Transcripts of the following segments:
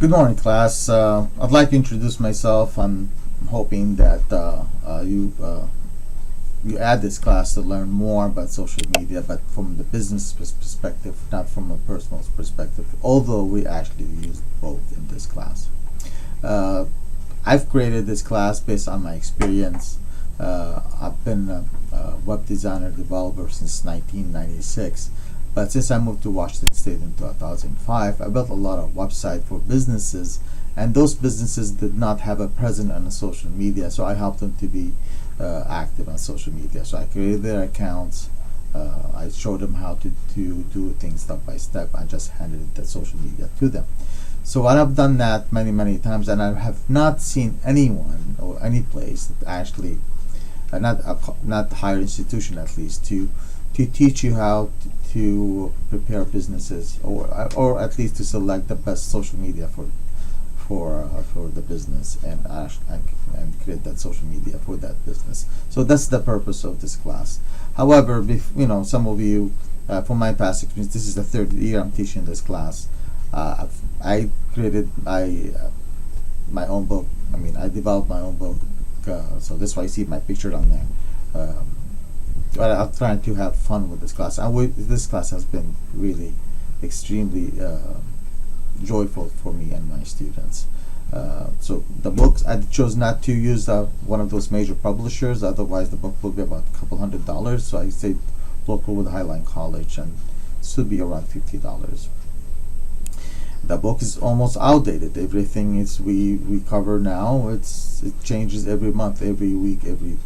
Good morning, class. I'd like to introduce myself. I'm hoping that you add this class to learn more about social media, but from the business perspective, not from a personal perspective. Although we actually use both in this class. Uh, I've created this class based on my experience. I've been a web designer developer since 1996. But since I moved to Washington State in 2005, I built a lot of websites for businesses, and those businesses did not have a presence on the social media, so I helped them to be active on social media. So I created their accounts. I showed them how to do things step by step. I just handed the social media to them. So I've done that many times, and I have not seen anyone or any place that actually, not higher institution at least, to teach you how to prepare businesses, or at least to select the best social media for the business, and create that social media for that business. So that's the purpose of this class. However, some of you, from my past experience, this is the third year I'm teaching this class. I created my own book. I developed my own book. So that's why you see my picture on there. But I'm trying to have fun with this class. And this class has been really extremely joyful for me and my students. So the books, I chose not to use one of those major publishers. Otherwise, the book will be about a couple $100. So I stayed local with Highline College, and it should be around $50. The book is almost outdated. Everything we cover now, it changes every month, every week, every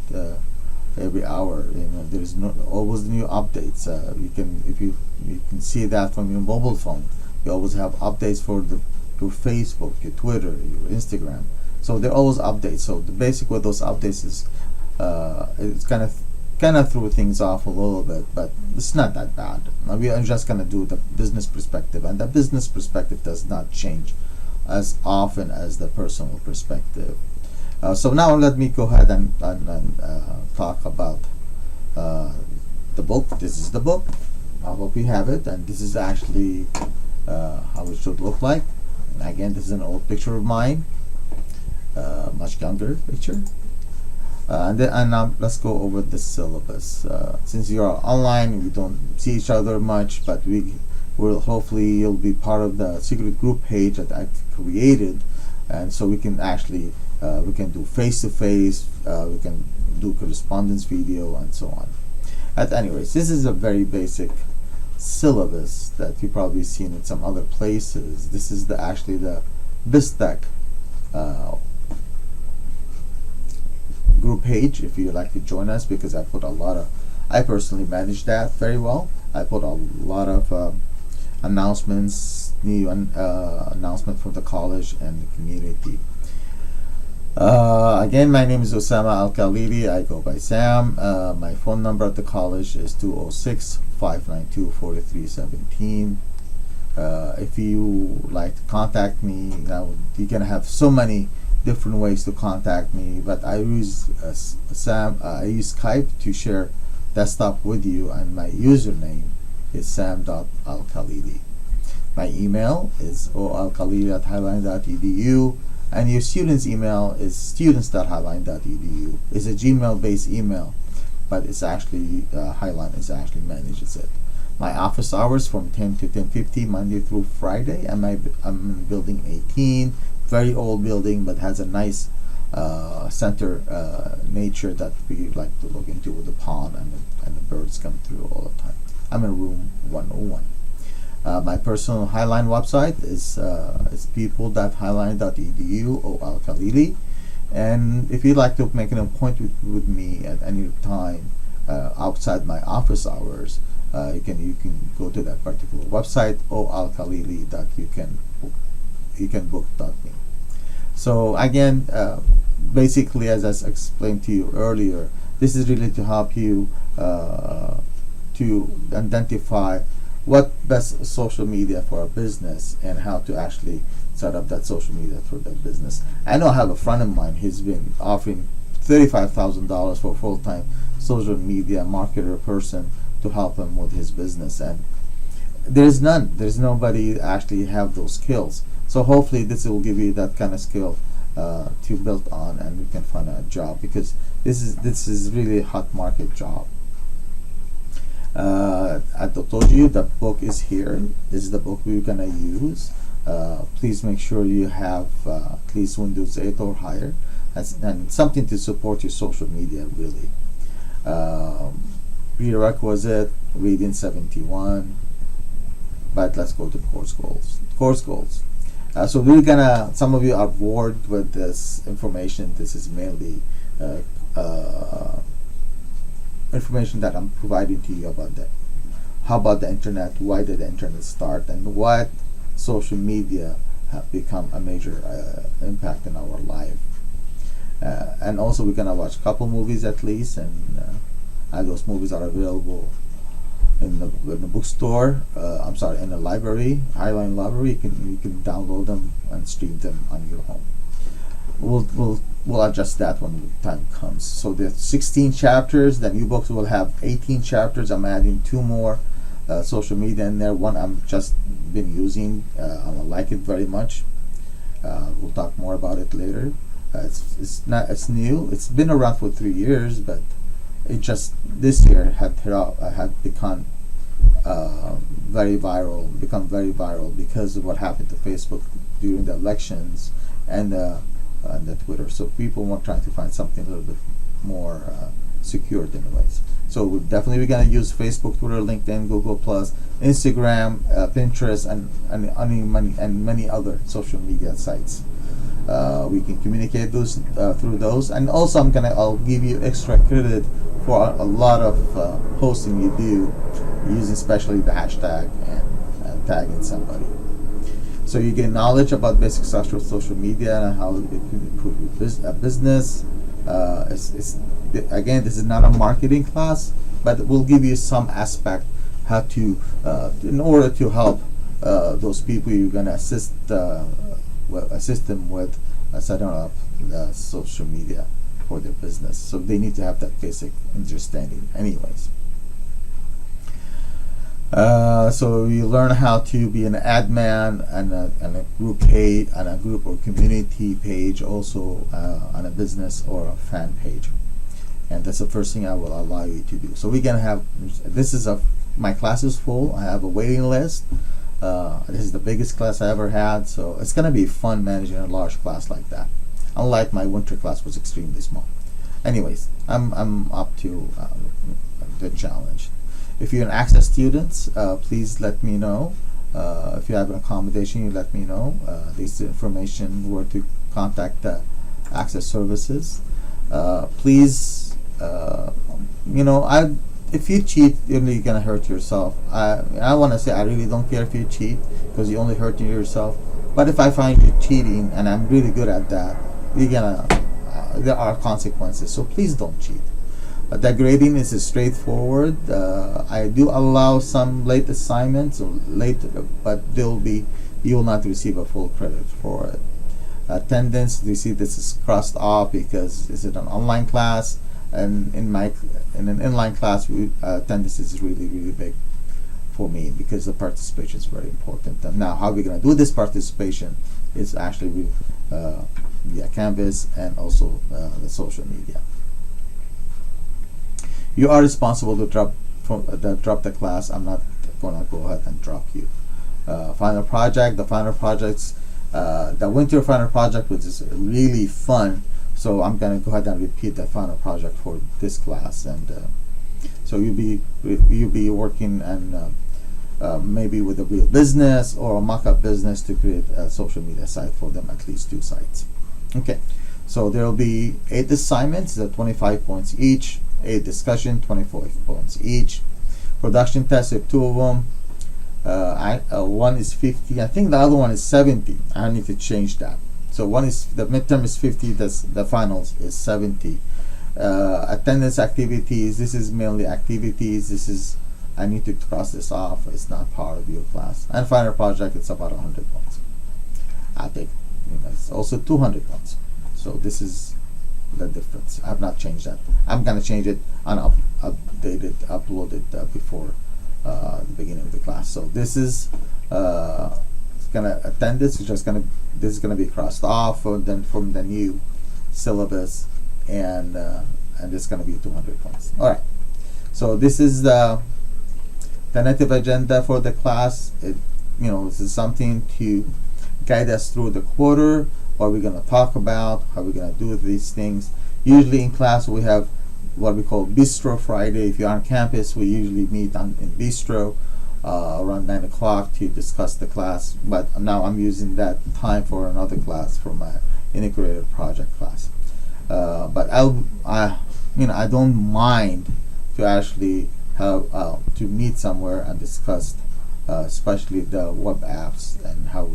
hour. There's always new updates. You can see that from your mobile phone. You always have updates for your Facebook, your Twitter, your Instagram. So they're always updates. So the basic with those updates is it's kind of threw things off a little bit, but it's not that bad. We are just gonna do the business perspective, and the business perspective does not change as often as the personal perspective. So now let me go ahead and talk about the book. This is the book. I hope you have it, and this is actually how it should look like. And again, this is an old picture of mine, much younger picture. And now let's go over the syllabus. Since you are online, we don't see each other much, but you'll be part of the secret group page that I've created, and so we can actually we can do face-to-face, we can do correspondence video, and so on. At any rate, this is a very basic syllabus that you've probably seen in some other places. This is actually the BSTEC group page, if you'd like to join us, because I personally manage that very well. I put a lot of announcements, new announcement from the college and the community. Again, my name is Osama Al-Khalili. I go by Sam. My phone number at the college is 206-592-4317. If you like to contact me, you're gonna have so many different ways to contact me, but I use I use Skype to share desktop with you, and my username is sam.alkhalili. My email is oalkhalili@highline.edu, and your student's email is students.highline.edu. It's a Gmail based email, but it's actually Highline is actually manages it. My office hours from 10 to 10:50 Monday through Friday, and I'm in building 18. Very old building, but has a nice center nature that we like to look into, with the pond and the birds come through all the time. I'm in room 101. My personal Highline website is people.highline.edu, or Al-Khalili. And if you'd like to make an appointment with me at any time outside my office hours, you can go to that particular website, or Al-Khalili, that you can book.me. So again, basically, as I explained to you earlier, this is really to help you to identify what best social media for a business, and how to actually set up that social media for that business. I know I have a friend of mine. He's been offering $35,000 for a full-time social media marketer person to help him with his business, and There's none. There's nobody actually have those skills. So hopefully this will give you that kind of skill to build on, and you can find a job, because this is really a hot market job. I told you the book is here. This is the book we're gonna use. Please make sure you have at least Windows 8 or higher, and something to support your social media really. Prerequisite reading 71. But let's go to course goals. Course goals. So we're gonna. Some of you are bored with this information. This is mainly information that I'm providing to you about that. How about the internet? Why did the internet start? And what social media have become a major impact in our life. And also we're gonna watch a couple movies at least, and those movies are available in the bookstore. In the library, Highline Library. You can download them and stream them on your home. We'll adjust that when the time comes. So there's 16 chapters. The new books will have 18 chapters. I'm adding 2 more social media in there. One I'm just been using. I like it very much. We'll talk more about it later. It's new. It's been around for 3 years, but it just this year had become very viral because of what happened to Facebook during the elections and the Twitter. So people were trying to find something a little bit more secure anyways. So we're definitely going to use Facebook, Twitter, LinkedIn, Google Plus, Instagram, Pinterest, and many other social media sites. We can communicate those through those, and also I'll give you extra credit for a lot of posting you do using especially the hashtag and tagging somebody. So you get knowledge about basic social media and how it can improve your business. Again, this is not a marketing class, but it will give you some aspect how to, in order to help those people you're gonna assist them with setting up social media for their business. So they need to have that basic understanding anyways. So you learn how to be an admin and a group page and a group or community page, also on a business or a fan page, and that's the first thing I will allow you to do. So we're gonna have my class is full. I have a waiting list. This is the biggest class I ever had, so it's gonna be fun managing a large class like that. Unlike my winter class was extremely small. Anyways, I'm up to the challenge. If you're an Access student, please let me know. If you have an accommodation, you let me know. This information where to contact the Access services. Please, if you cheat, you're only gonna hurt yourself. I want to say I really don't care if you cheat, because you're only hurting yourself. But if I find you cheating and I'm really good at that, there are consequences. So please don't cheat. The grading is straightforward. I do allow some late assignments, but you will not receive a full credit for it. Attendance, you see this is crossed off because it's an online class, and in an inline class, attendance is really, really big for me because the participation is very important. And now, how we're going to do this participation is actually via Canvas and also the social media. You are responsible to drop the class. I'm not going to go ahead and drop you. Final project. The final projects. The winter final project was really fun. So I'm going to go ahead and repeat the final project for this class, and so you'll be working and maybe with a real business or a mock-up business to create a social media site for them, at least 2 sites. Okay, so there will be 8 assignments, 25 points each. 8 discussion, 25 points each. Production tests, 2 of them. One is 50. I think the other one is 70. I need to change that. So the midterm is 50. The finals is 70. Attendance activities. This is mainly activities. I need to cross this off. It's not part of your class. And final project, it's about 100 points. I think it's also 200 points. So this is the difference. I have not changed that. I'm gonna change it and upload it before the beginning of the class. So this is gonna attend this. It's just gonna this is gonna be crossed off then from the new syllabus, and it's gonna be 200 points. All right. So this is the tentative agenda for the class. This is something to guide us through the quarter. What we're gonna talk about, how we're gonna do these things. Usually in class we have what we call Bistro Friday. If you're on campus, we usually meet in Bistro around 9 o'clock to discuss the class. But now I'm using that time for another class, for my integrated project class. But I don't mind to actually have to meet somewhere and discuss, especially the web apps and how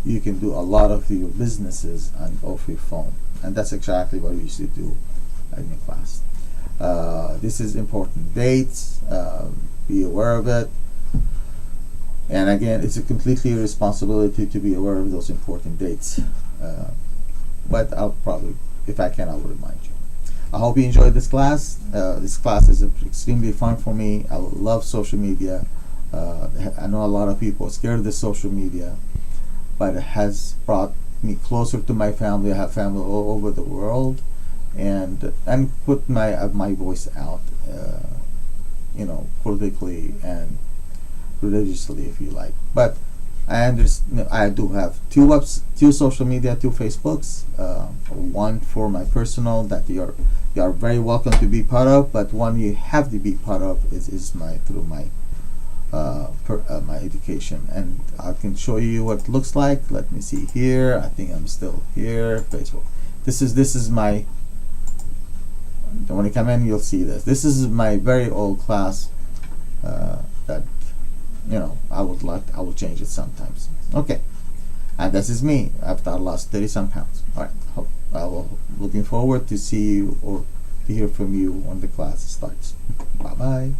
you can do a lot of your businesses off your phone, and that's exactly what we used to do in the class. This is important dates. Be aware of it. And again, it's a completely your responsibility to be aware of those important dates. But I'll probably, if I can, I will remind you. I hope you enjoyed this class. This class is extremely fun for me. I love social media. I know a lot of people are scared of the social media, but it has brought me closer to my family. I have family all over the world, and put my voice out, politically and religiously, if you like. But I understand. I do have two social media, two Facebooks. One for my personal that you are very welcome to be part of, but one you have to be part of is my my education, and I can show you what it looks like. Let me see here. I think I'm still here. Facebook. This is my. When you come in, you'll see this. This is my very old class that I will change it sometimes. Okay, and this is me after I lost 30 some pounds. All right, I will looking forward to see you or to hear from you when the class starts. Bye bye.